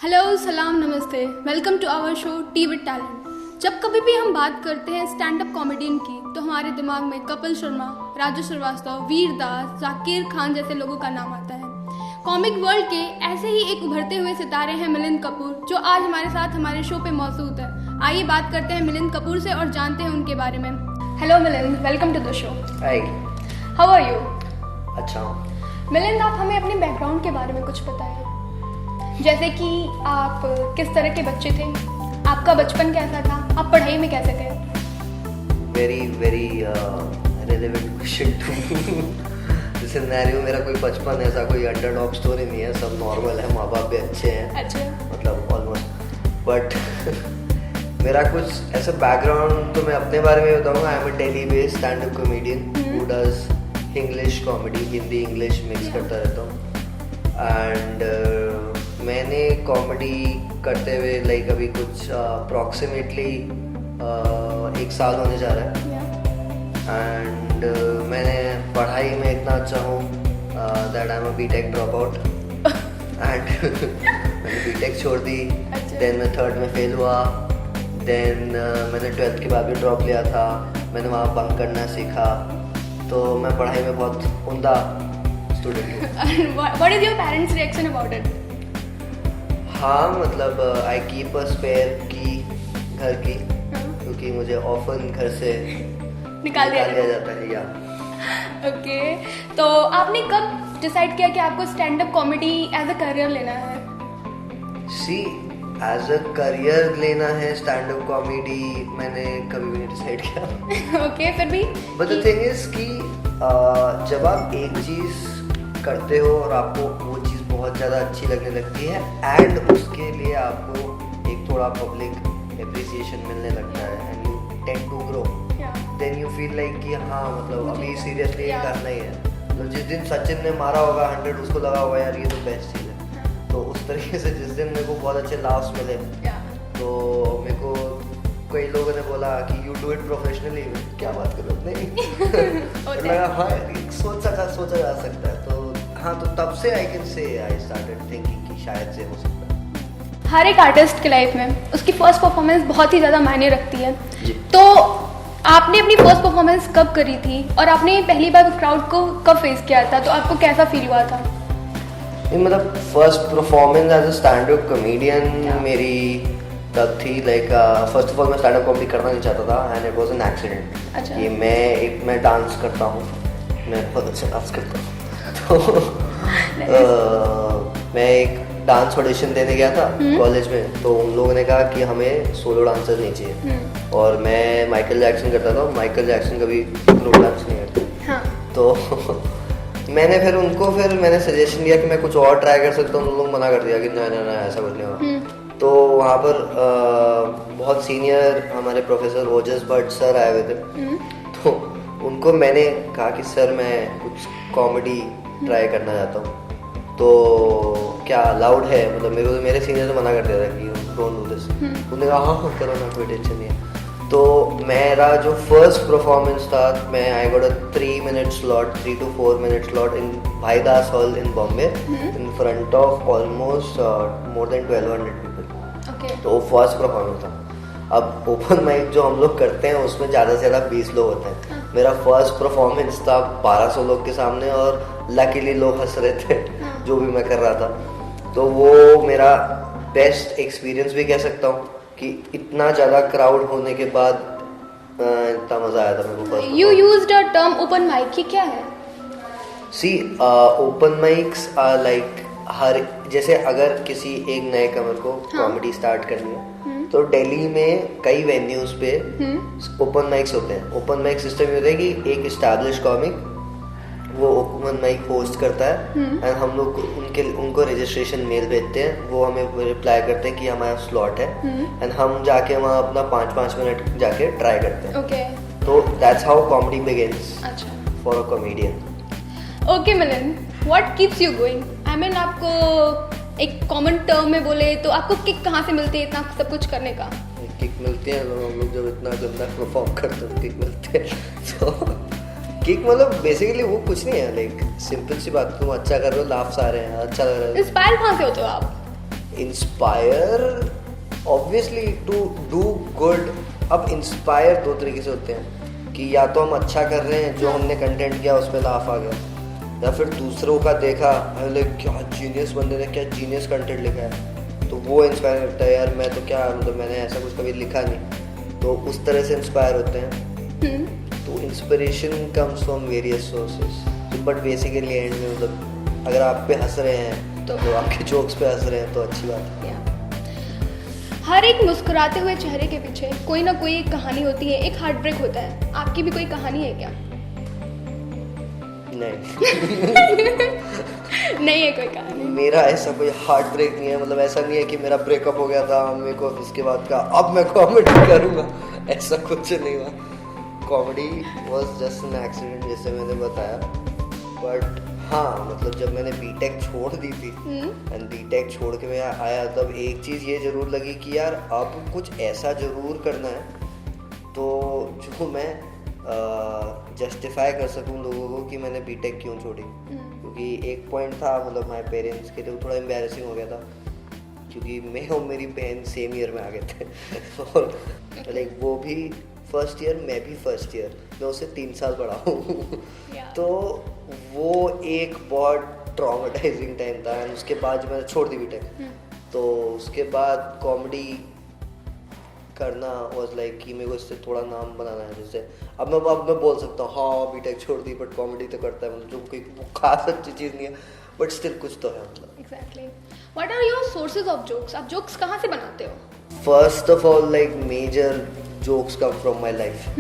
Hello, सलाम, नमस्ते। Welcome to our show tea with talent. जब कभी भी हम बात करते हैं स्टैंड अप कॉमेडियन की तो हमारे दिमाग में कपिल शर्मा, राजू श्रीवास्तव, वीर दास, जाकिर खान जैसे लोगों का नाम आता है। कॉमिक वर्ल्ड के ऐसे ही एक उभरते हुए सितारे हैं मिलिंद कपूर, जो आज हमारे साथ हमारे शो पे मौजूद है। आइए बात करते हैं मिलिंद कपूर से और जानते हैं उनके बारे में। Hello Milind, welcome to the show. Hi. How are you? अच्छा हूँ। मिलिंद, आप हमें अपने बैकग्राउंड के बारे में कुछ बताएं, जैसे कि आप किस तरह के बच्चे थे, आपका बचपन कैसा था, आप पढ़ाई में कैसे थे? Very relevant question to me. जैसे सिनेरियो, मेरा कोई बचपन ऐसा कोई अंडरडॉग स्टोरी नहीं है, सब नॉर्मल है, माँ बाप भी अच्छे हैं। अच्छा। मतलब ऑलमोस्ट। बट मेरा कुछ ऐसा बैकग्राउंड तो मैं अपने बारे में बताऊँगा। आई am a Delhi based stand up comedian who does English comedy, Hindi English mix करता रहता हूँ। एंड मैंने कॉमेडी करते हुए लाइक अभी कुछ अप्रॉक्सीमेटली 1 साल होने जा रहा है। एंड मैंने पढ़ाई में इतना अच्छा हूँ that I am a BTech drop out. And मैंने बीटेक छोड़ दी। देन मैं 3rd में फेल हुआ। देन मैंने 12th के बाद भी ड्रॉप लिया था। मैंने वहाँ बंक करना सीखा। तो मैं पढ़ाई में बहुत उम्दा स्टूडेंट हूँ। What is your parents reaction about it? हाँ, मतलब आई कीप अ स्पेयर की घर की, क्योंकि मुझे ऑफन घर से निकाल दिया जाता है। या ओके, तो आपने कब डिसाइड किया कि आपको stand up comedy as a career लेना है? सी, एज अ करियर लेना है स्टैंड अप कॉमेडी, मैंने कभी भी नहीं डिसाइड किया। ओके, फिर भी बट द थिंग इज कि जब आप एक चीज़ करते हो और आपको वो चीज़ बहुत ज़्यादा अच्छी लगने लगती है एंड उसके लिए आपको एक थोड़ा पब्लिक एप्रिसिएशन मिलने लगता है and you tend to grow, then you feel like कि हाँ, मतलब अभी सीरियसली करना ही है। तो जिस दिन सचिन ने मारा होगा 100, उसको लगा होगा यार ये तो बेस्ट चीज़ है। तो उस तरीके से जिस दिन मेरे को बहुत अच्छे लाफ्स मिले, तो मेरे को कई लोगों ने बोला कि यू डू इट प्रोफेशनली। क्या बात करो, नहीं लगा हाँ सोचा जा सकता है। तो हाँ, तो तब से I can say I started thinking कि शायद से हो सकता है। हर एक आर्टिस्ट के लाइफ में उसकी फर्स्ट परफॉर्मेंस बहुत ही ज़्यादा मायने रखती है। जी। तो आपने अपनी फर्स्ट परफॉर्मेंस कब करी थी और आपने पहली बार क्राउड को कब फेस किया था, तो आपको कैसा फील हुआ था? मतलब first performance as a stand up comedian मेरी तब थी लाइक फर्स्ट ऑफ ऑल मैं स्टैंड अप कॉमेडी करना नहीं चाहता था and it was an accident. अच्छा। ये मैं डांस करता हूँ, मैं बहुत अच्छा डांस करता हूँ। तो मैं एक डांस ऑडिशन देने गया था कॉलेज में। तो उन लोगों ने कहा कि हमें सोलो डांसर नहीं चाहिए, और मैं माइकल जैक्सन करता था। माइकल जैक्सन कभी ग्रुप डांस नहीं करता। हाँ। तो मैंने सजेशन दिया कि मैं कुछ और ट्राई कर सकता हूँ। उन लोगों ने मना कर दिया कि ना ऐसा कुछ नहीं होगा। तो वहाँ पर बहुत सीनियर हमारे प्रोफेसर ओजस भट्ट सर आए हुए थे। तो उनको मैंने कहा कि सर मैं कुछ कॉमेडी ट्राई करना चाहता हूँ, तो क्या अलाउड है? मतलब मेरे सीनियर ने मना कर दिया था कि डोंट डू दिस। उन्होंने कहा हाँ करो ना, कोई टेंशन नहीं है। तो मेरा जो फर्स्ट परफॉर्मेंस था, मैं I got a 3 to 4 minute slot in Bhaidas hall in Bombay in front of almost more than 1200 people. तो फर्स्ट परफॉर्मेंस था। अब ओपन माइक जो हम लोग करते हैं उसमें ज़्यादा से ज़्यादा 20 लोग होते हैं। मेरा फर्स्ट परफॉर्मेंस था 1200 लोग के सामने, और लकीली लोग हंस रहे थे जो भी मैं कर रहा था। तो वो मेरा बेस्ट एक्सपीरियंस भी कह सकता हूँ कि इतना ज़्यादा क्राउड होने के बाद इतना मज़ा आया था मेरे को। You used a term open mic, ये क्या है? See, open mics are like जैसे अगर किसी एक नए कमर को कॉमेडी स्टार्ट करनी है तो दिल्ली में कई वेन्यूज पे ओपन माइक्स होते हैं। ओपन माइक सिस्टम ये होता है कि एक एस्टैब्लिश कॉमिक वो ओपन माइक होस्ट करता है एंड हम लोग उनको रजिस्ट्रेशन मेल भेजते हैं। वो हमें रिप्लाई करते हैं कि हमारा स्लॉट है एंड हम जाके वहाँ अपना 5-5 मिनट जाके ट्राई करते हैं। ओके। तो दैट्स हाउ कॉमेडी बिगिंस अच्छा, for a comedian. Okay Milind, what keeps you going? I mean, आपको एक कॉमन टर्म में बोले तो आपको किक कहाँ से मिलती है इतना सब कुछ करने का? किक मिलती है हम लोग जब इतना गंदा परफॉर्म करते हैं, किक मिलती है। तो किक मतलब बेसिकली वो कुछ नहीं है, लाइक सिंपल सी बात, तुम अच्छा कर रहे हो, लाफ्स आ रहे हैं, अच्छा लग रहा है। इंस्पायर कहाँ से होते हो आप? Inspire obviously to do good. अब इंस्पायर दो तरीके से होते हैं कि या तो हम अच्छा कर रहे हैं, जो हमने कंटेंट किया उस पर लाफ आ गया, या फिर दूसरों का देखा अरे क्या जीनियस बंदे ने क्या जीनियस कंटेंट लिखा है, तो वो इंस्पायर करता है. यार मैं तो क्या मतलब मैंने ऐसा कुछ कभी लिखा नहीं, तो उस तरह से इंस्पायर होते हैं. तो inspiration comes from various sources, but basically and में मतलब अगर आप पे हंस रहे हैं तो आपके जोक्स पे हंस रहे हैं तो अच्छी बात है. हर एक मुस्कुराते हुए चेहरे के पीछे कोई ना कोई एक कहानी होती है, एक हार्ट ब्रेक होता है. आपकी भी कोई कहानी है क्या? नहीं. नहीं है कोई कहानी. मेरा ऐसा कोई हार्ट ब्रेक नहीं है. मतलब ऐसा नहीं है कि मेरा ब्रेकअप हो गया था, मेरे को इसके बाद का अब मैं कॉमेडी करूँगा, ऐसा कुछ नहीं हुआ. Comedy was just an accident जैसे मैंने बताया. बट हाँ मतलब जब मैंने बीटेक छोड़ दी थी एंड बीटेक छोड़ के मैं आया, तब एक चीज़ ये ज़रूर लगी कि यार अब कुछ ऐसा ज़रूर करना है तो जो मैं जस्टिफाई कर सकूं लोगों को कि मैंने बीटेक क्यों छोड़ी. क्योंकि एक पॉइंट था मतलब माय पेरेंट्स के लिए थोड़ा एम्बैरेसिंग हो गया था, क्योंकि मैं और मेरी बहन सेम ईयर में आ गए थे. और लाइक वो भी फर्स्ट ईयर, मैं भी फर्स्ट ईयर, मैं उससे 3 साल बड़ा हूँ. तो वो एक बहुत ट्रॉमेटाइजिंग टाइम था. एंड उसके बाद जब मैंने छोड़ दी बीटेक, तो उसके बाद कॉमेडी करना वाज लाइक कि मेरे को इससे थोड़ा नाम बनाना है. जैसे अब मैं बोल सकता हूँ हाँ बीटेक छोड़ दी बट कॉमेडी तो करता है, मतलब जो कोई खास अच्छी चीज़ नहीं है बट स्टिल कुछ तो है. मतलब exactly. What are your sources of jokes? आप जोक्स कहाँ से बनाते हो? First of all like major jokes come from my life.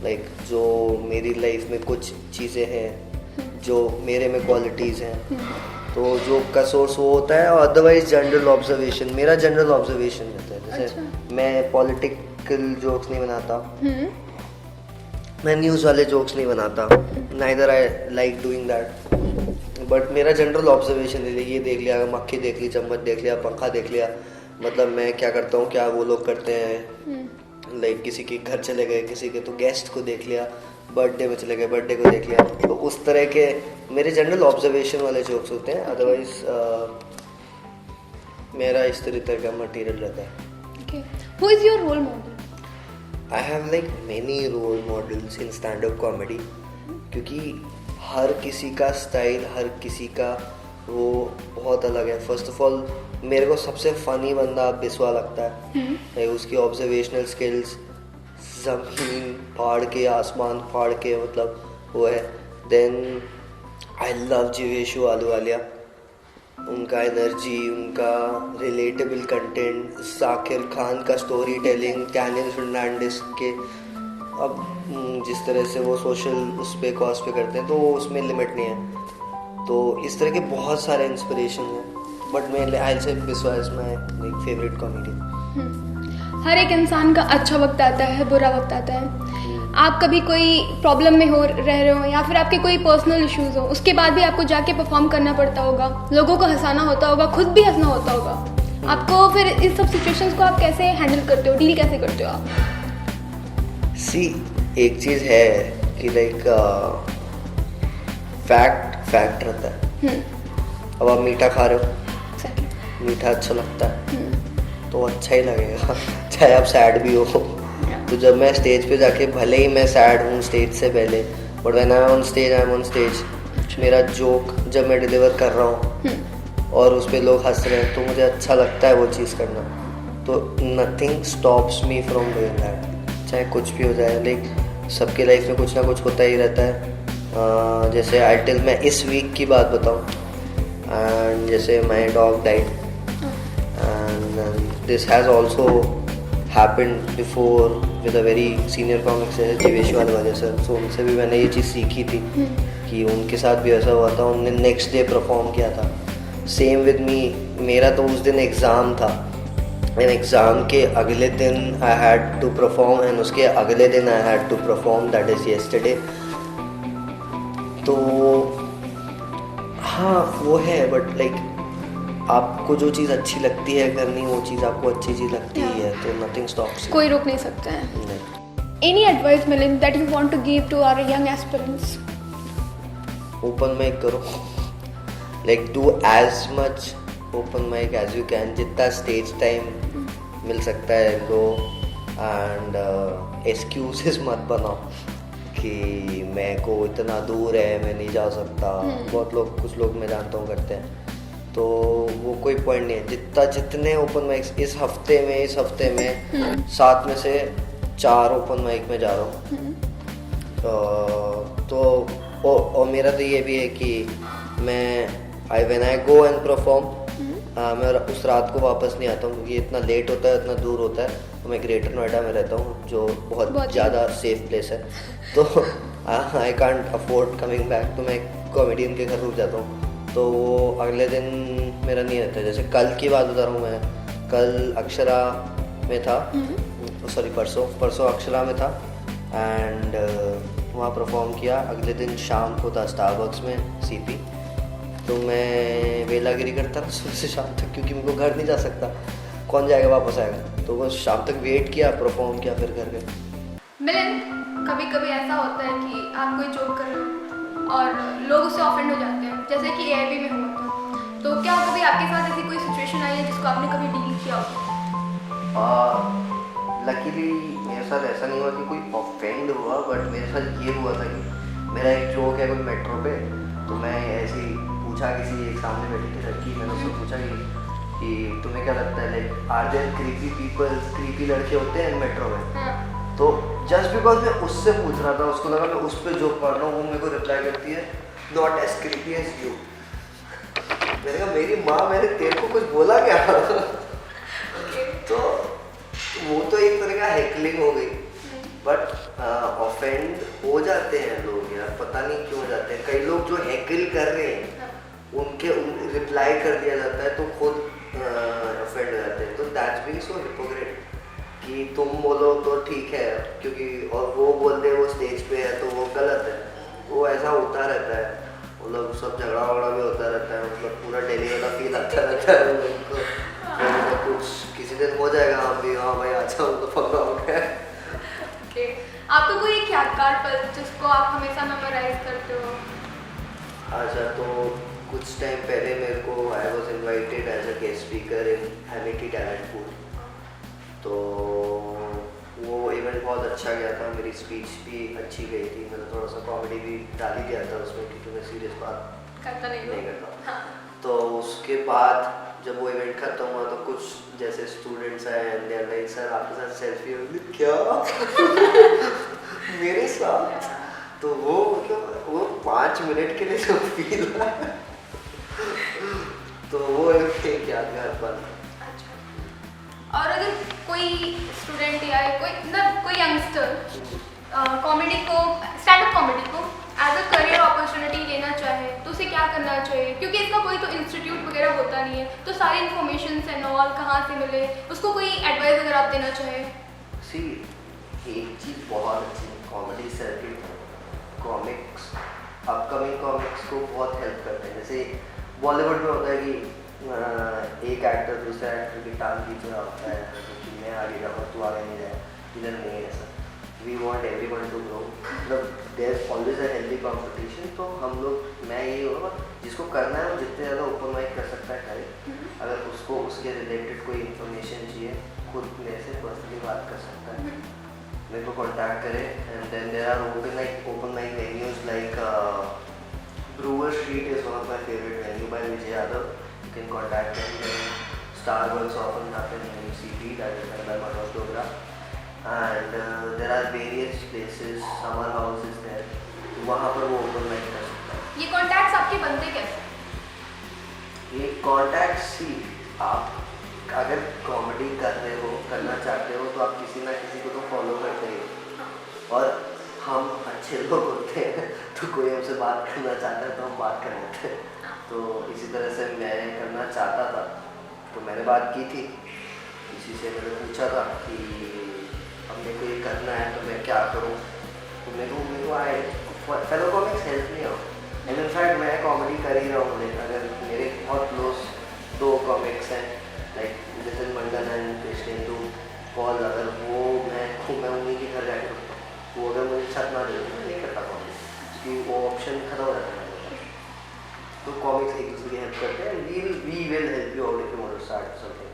Like जो मेरी लाइफ में कुछ चीज़ें हैं जो मेरे में क्वालिटीज़ हैं, तो जोक का सोर्स वो होता है. और अदरवाइज जनरल ऑब्जर्वेशन, मेरा जनरल ऑब्जर्वेशन रहता है. जैसे अच्छा. मैं पॉलिटिकल जोक्स नहीं बनाता, मैं न्यूज़ वाले जोक्स नहीं बनाता, neither I like doing that. But मेरा जनरल ऑब्जर्वेशन है, ये देख लिया, मक्खी देख ली, चम्मच देख लिया, पंखा देख लिया, मतलब मैं क्या करता हूँ क्या वो लोग करते हैं. लाइक किसी के घर चले गए, किसी के तो गेस्ट को देख लिया, बर्थडे में चले गए, बर्थडे को देख लिया. तो उस तरह के मेरे जनरल ऑब्जर्वेशन वाले जोक्स होते हैं. अदरवाइज मेरा इस तरीके का मटेरियल रहता है. Okay. Who is your role model? I have like many role models in stand-up comedy, क्योंकि हर किसी का स्टाइल, हर किसी का वो बहुत अलग है. फर्स्ट ऑफ ऑल मेरे को सबसे फनी बंदा बिस्वा लगता है. उसकी ऑब्जर्वेशनल स्किल्स ज़मीन फाड़ के, आसमान फाड़ के, मतलब वो है. Then I love Jeeveshu Ahluwalia. उनका एनर्जी, उनका रिलेटेबल कंटेंट, जाकिर खान का स्टोरी टेलिंग, कैनियल फर्नांडिस के अब जिस तरह से वो सोशल उस पे कॉज पे करते हैं तो वो उसमें लिमिट नहीं है. तो इस तरह के बहुत सारे इंस्पिरेशन हैं. बट मैं I say Biswa is my favourite comedian. हर एक इंसान का अच्छा वक्त आता है, बुरा वक्त आता है. आप कभी कोई प्रॉब्लम में रह रहे हो या फिर आपके कोई पर्सनल इश्यूज हो, उसके बाद भी आपको जाके परफॉर्म करना पड़ता होगा, लोगों को हंसाना होता होगा, खुद भी हंसना होता होगा. आपको फिर इस सब सिचुएशंस को आप कैसे हैंडल करते हो, डील कैसे करते हो आप? सी एक चीज़ है कि लाइक फैक्ट रहता है. अब आप मीठा खा रहे हो, मीठा अच्छा लगता है तो अच्छा ही लगेगा चाहे आप सैड भी हो. तो जब मैं स्टेज पे जाके, भले ही मैं सैड हूँ स्टेज से पहले, but when I am on stage, I am on stage, मेरा जोक जब मैं डिलीवर कर रहा हूँ और उस पर लोग हंस रहे हैं तो मुझे अच्छा लगता है वो चीज़ करना. तो nothing stops me from doing that, चाहे कुछ भी हो जाए. लाइक सबके लाइफ में कुछ ना कुछ होता ही रहता है. जैसे आईटिल मैं इस वीक की बात बताऊँ, एंड जैसे my dog died, and this has also happened before with a very senior comics है जीवेश वाले सर. तो उनसे भी मैंने ये चीज़ सीखी थी कि उनके साथ भी ऐसा हुआ था. उनने नेक्स्ट डे परफॉर्म किया था. Same with me. मेरा तो उस दिन एग्ज़ाम था, एंड एग्ज़ाम के अगले दिन I had to perform, and उसके अगले दिन I had to perform, that is yesterday. तो हाँ वो है, बट लाइक आपको जो चीज़ अच्छी लगती है करनी, वो चीज़ आपको अच्छी चीज़ लगती ही है, तो नथिंग स्टॉप्स. कोई रोक नहीं सकता है. Any advice Milind that you want to give to our young aspirants? Open mic करो, like do as much open mic as you can, जितना स्टेज टाइम मिल सकता है लो, एंड एक्सक्यूजेस मत बनाओ कि मैं को इतना दूर है मैं नहीं जा सकता। बहुत लोग, कुछ लोग मैं जानता हूँ करते हैं, तो वो कोई पॉइंट नहीं है। जितने ओपन माइक्स इस हफ्ते में 7 में से 4 ओपन माइक में जा रहा हूँ। तो और मेरा तो ये भी है कि मैं when I go and perform, मैं उस रात को वापस नहीं आता हूँ, क्योंकि इतना लेट होता है, इतना दूर होता है। तो मैं ग्रेटर नोएडा में रहता हूँ, जो बहुत ज़्यादा सेफ प्लेस है, तो I can't afford coming back. तो मैं कॉमेडियन के घर रुक जाता हूँ, तो वो अगले दिन मेरा नहीं रहता। जैसे कल की बात बता रहा हूँ मैं, कल अक्षरा में था, सॉरी परसों अक्षरा में था, एंड वहाँ परफॉर्म किया। अगले दिन शाम को था स्टारबक्स में सीपी। तो मैं वेलागिरी करता रहा सुबह से शाम तक, क्योंकि मेरे को घर नहीं जा सकता, कौन जाएगा वापस आएगा। तो बस शाम तक वेट किया, परफॉर्म किया, फिर घर गए। मिलन, कभी कभी ऐसा होता है कि आप कोई जोक कर रहे हो और लोग उससे ऑफेंड हो जाते हैं, जैसे कि एआईबी में हुआ था। तो क्या कभी आपके साथ ऐसी कोई सिचुएशन आई है जिसको आपने कभी डील किया हो? लकीली मेरे साथ ऐसा नहीं हुआ कि कोई ऑफेंड हुआ, बट मेरे साथ ये हुआ था कि मेरा एक जोक है कोई मेट्रो पे, तो मैं ऐसे ही पूछा किसी एक सामने बैठी थी लड़की, मैंने उससे पूछा कि तुम्हें क्या लगता है, like are there creepy people, creepy लड़के होते हैं मेट्रो में? तो जस्ट बिकॉज मैं उससे पूछ रहा था, उसको लगा मैं उस पर जोक मार रहा हूँ, वो मेरे को रिप्लाई करती है not as creepy as you. मैंने कहा मेरी माँ, मैंने तेरे को कुछ बोला क्या? तो वो तो एक तरह का हैकलिंग हो गई, बट ऑफेंड हो जाते हैं लोग यार, पता नहीं क्यों हो जाते हैं। कई लोग जो हैकल कर रहे हैं उनके रिप्लाई कर दिया जाता है तो खुद ऑफेंड हो जाते हैं। तो दैट्स बीइंग सो हिपोक्रेट कि तुम बोलो तो ठीक है, क्योंकि और वो बोल दे वो स्टेज पे है तो वो गलत है। वो ऐसा होता रहता है, मतलब सब झगड़ा वगड़ा भी होता रहता है, मतलब पूरा डेली वाला फील आता रहता है उनको। तो कुछ किसी दिन हो जाएगा, आप भी हाँ भाई अच्छा तो पकड़ा हो गया। आपको कोई एक यादगार पल जिसको आप हमेशा मेमोराइज करते हो? अच्छा, तो कुछ टाइम पहले मेरे को I was invited as a guest speaker in Amity talent pool. तो वो इवेंट बहुत अच्छा गया था, मेरी स्पीच भी अच्छी गई थी, मैंने थोड़ा सा कॉमेडी भी डाल ही दिया था उसमें, क्योंकि मैं सीरियस बात नहीं करता। तो उसके बाद जब वो इवेंट खत्म हुआ तो कुछ जैसे स्टूडेंट्स आए and they are like sir आपके साथ सेल्फी होगी क्या? मेरे साथ? तो वो मतलब वो 5 मिनट के लिए जो फील हुआ तो वो एक यादगार पल। और अगर कोई स्टूडेंट या कोई यंगस्टर कॉमेडी को, स्टैंड अप कॉमेडी को एज अ करियर अपॉर्चुनिटी लेना चाहे तो उसे क्या करना चाहिए? क्योंकि इसका कोई तो इंस्टीट्यूट वगैरह होता नहीं है, तो सारी इन्फॉर्मेशन एंड ऑल कहाँ से मिले, उसको कोई एडवाइस अगर आप देना चाहें? सी, एक चीज़ बहुत अच्छी comedy circuit, comics, upcoming comics को बहुत हेल्प करते हैं। जैसे बॉलीवुड में होता है कि एक एक्टर दूसरे एक्टर की टांग खींच रहा होता है कि मैं आगे जाऊँ तू आगे नहीं जाए, इधर नहीं है ऐसा। We want everyone to grow, मतलब there is always a healthy competition. तो हम लोग, मैं यही होगा जिसको करना है वो जितने ज़्यादा ओपन माइक कर सकता है करे। अगर उसको उसके रिलेटेड कोई इन्फॉर्मेशन चाहिए, खुद मेरे से पर्सनली बात कर सकता है, मेरे को कॉन्टैक्ट करे। And then there are open mic venues like Brewer Street is one of my favourite venue by Vijay Yadav, you can contact them. Starbucks often happen in UCB, that is by Manoj Dogra, and there are various places, summer house is there, वहाँ पर वो open mic कर सकता है। ये contacts आपके बनते कैसे? ये कॉन्टैक्ट्स ही, आप अगर कॉमेडी कर रहे हो, करना चाहते हो, तो आप किसी ना किसी को तो फॉलो करते हो, और हम अच्छे लोग होते हैं तो कोई हमसे बात करना चाहता है तो हम बात कर लेते हैं। तो इसी तरह से मैं करना चाहता था, तो मैंने बात की थी, किसी से मैंने पूछा था कि अब मेरे को ये करना है तो मैं क्या करूँ। तो मेरे को आए फेलो कॉमिक्स हेल्प नहीं हो, एंड इनफैक्ट मैं कॉमेडी कर ही रहा हूँ। अगर मेरे बहुत क्लोज 2 कॉमिक्स हैं like Nitin Mandal and Krishnendu Paul, अगर वो मैं उन्हीं के घर जाकर वो अगर मुझे छत ना दे तो मैं नहीं करता कॉमिक्स, क्योंकि वो ऑप्शन खत्म हो जाता है। तो कॉमिक्स एक दूसरे की हेल्प करते हैं, we will help you out if you want to start something.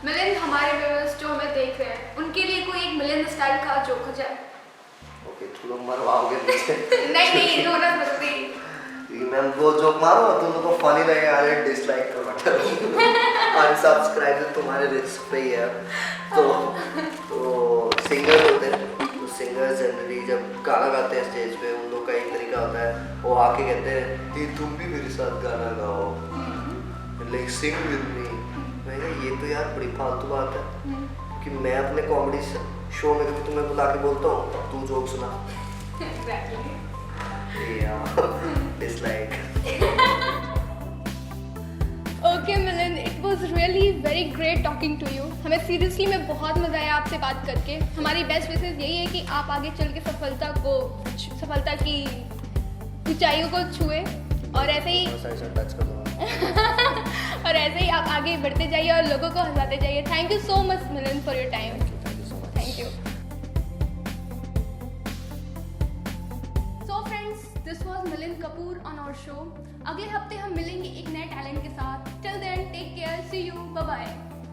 Milind, हमारे व्यूअर्स जो हमें देख रहे हैं उनके लिए कोई एक मिलिंद स्टाइल का जोक हो जाए। ओके, तुम लोग मरवाओगे मुझे। नहीं रोना मत भी। मैं वो जोक मारो तुम लोगों को फनी लगे, अरे डिसलाइक करो अनसब्सक्राइब तुम्हारे रिस्क पे ही है। तो सिंगर होते हैं, तो सिंगर जनरली जब गाना गाते हैं स्टेज पे, उन लोग का एक तरीका होता है, वो आके कहते हैं कि तुम भी मेरे साथ गाना गाओ, लाइक सिंग विद मी। मैंने कहा ये तो यार बड़ी फालतू बात है कि मैं अपने कॉमेडी शो में कभी तुम्हें बुला के बोलता हूँ तू जोक सुना। Dislike. Okay Milind, it was really very great talking to you. हमें सीरियसली में बहुत मज़ा आया आपसे बात करके। हमारी बेस्ट विशेस यही है कि आप आगे चल के सफलता की ऊंचाइयों को छुए और ऐसे ही टच कर दूंगा। और ऐसे ही आप आगे बढ़ते जाइए और लोगों को हंसाते जाइए। Thank you so much Milind for your time. Thank you so much. Thank you. So friends, this was Milind Kapoor on our show. अगले हफ्ते हम मिलेंगे एक नए टैलेंट के साथ। Till then take care, see you, bye bye.